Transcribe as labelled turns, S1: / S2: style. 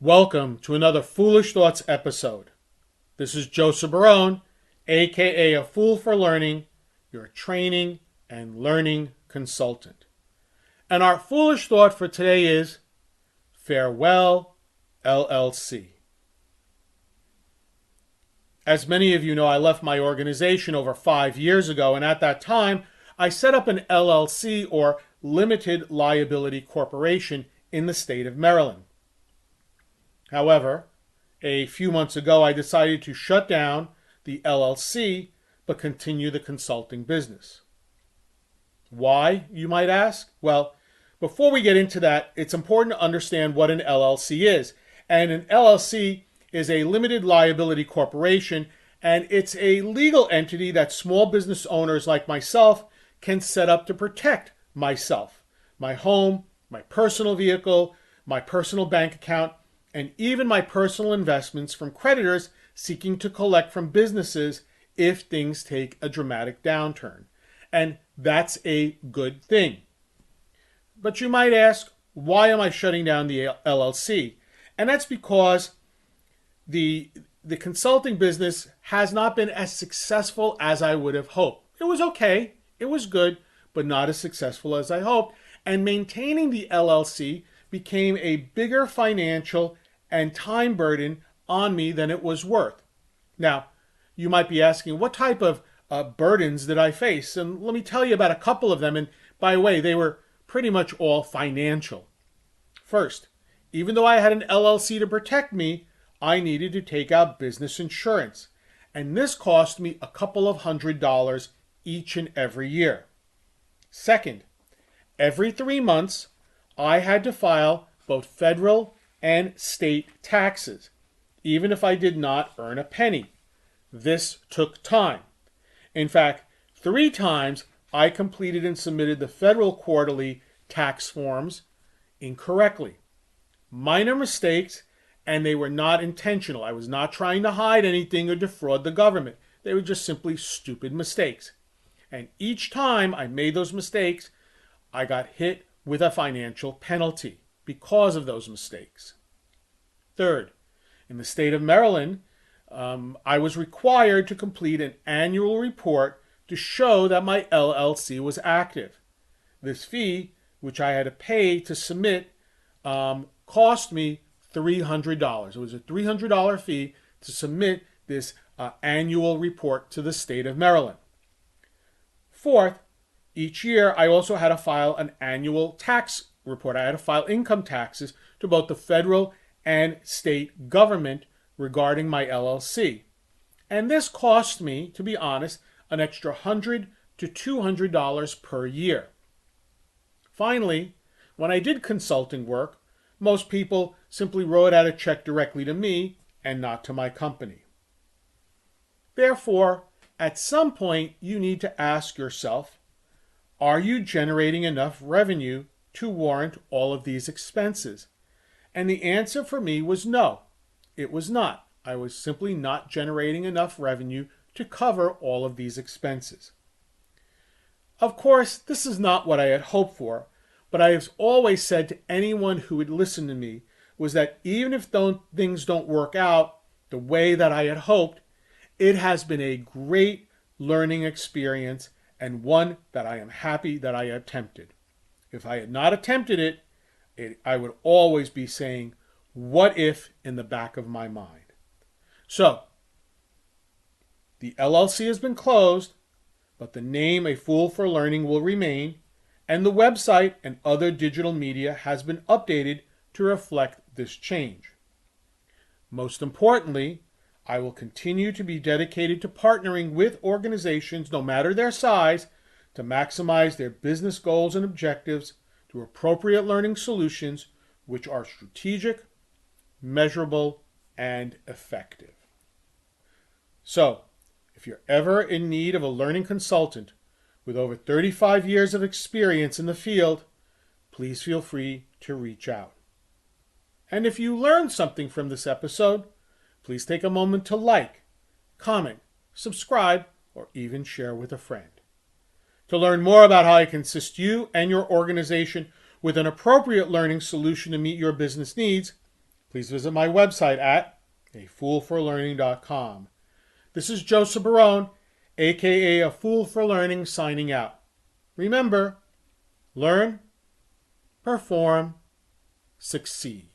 S1: Welcome to another Foolish Thoughts episode. This is Joseph Barone, aka A Fool for Learning, your training and learning consultant. And our foolish thought for today is farewell, LLC. As many of you know, I left my organization over 5 years ago, and at that time, I set up an LLC or Limited Liability Corporation in the state of Maryland. However, a few months ago, I decided to shut down the LLC but continue the consulting business. Why, you might ask? Well, before we get into that, it's important to understand what an LLC is. And an LLC is a limited liability corporation, and it's a legal entity that small business owners like myself can set up to protect myself, my home, my personal vehicle, my personal bank account, and even my personal investments from creditors seeking to collect from businesses if things take a dramatic downturn. And that's a good thing. But you might ask, why am I shutting down the LLC? And that's because the consulting business has not been as successful as I would have hoped. It was okay, it was good, but not as successful as I hoped. And maintaining the LLC became a bigger financial and time burden on me than it was worth. Now, you might be asking, what type of burdens did I face? And let me tell you about a couple of them. And by the way, they were pretty much all financial. First, even though I had an LLC to protect me, I needed to take out business insurance. And this cost me a couple of $100 each and every year. Second, every 3 months, I had to file both federal and state taxes, even if I did not earn a penny. This took time. In fact, 3 times I completed and submitted the federal quarterly tax forms incorrectly. Minor mistakes, and they were not intentional. I was not trying to hide anything or defraud the government. They were just simply stupid mistakes. And each time I made those mistakes, I got hit with a financial penalty because of those mistakes. Third, in the state of Maryland, I was required to complete an annual report to show that my LLC was active. This fee, which I had to pay to submit, cost me $300. It was a $300 fee to submit this annual report to the state of Maryland. Fourth, each year I also had to file an annual tax report. I had to file income taxes to both the federal and state government regarding my LLC. And this cost me, to be honest, an extra $100 to $200 per year. Finally, when I did consulting work, most people simply wrote out a check directly to me and not to my company. Therefore, at some point, you need to ask yourself, are you generating enough revenue to warrant all of these expenses? And the answer for me was no, it was not. I was simply not generating enough revenue to cover all of these expenses. Of course, this is not what I had hoped for, but I have always said to anyone who would listen to me was that even if things don't work out the way that I had hoped, it has been a great learning experience and one that I am happy that I attempted. If I had not attempted it, I would always be saying, what if, in the back of my mind. So, the LLC has been closed, but the name A Fool for Learning will remain, and the website and other digital media has been updated to reflect this change. Most importantly, I will continue to be dedicated to partnering with organizations, no matter their size, to maximize their business goals and objectives through appropriate learning solutions which are strategic, measurable, and effective. So, if you're ever in need of a learning consultant with over 35 years of experience in the field, please feel free to reach out. And if you learned something from this episode, please take a moment to like, comment, subscribe, or even share with a friend. To learn more about how I can assist you and your organization with an appropriate learning solution to meet your business needs, please visit my website at afoolforlearning.com. This is Joseph Barone, aka A Fool for Learning, signing out. Remember, learn, perform, succeed.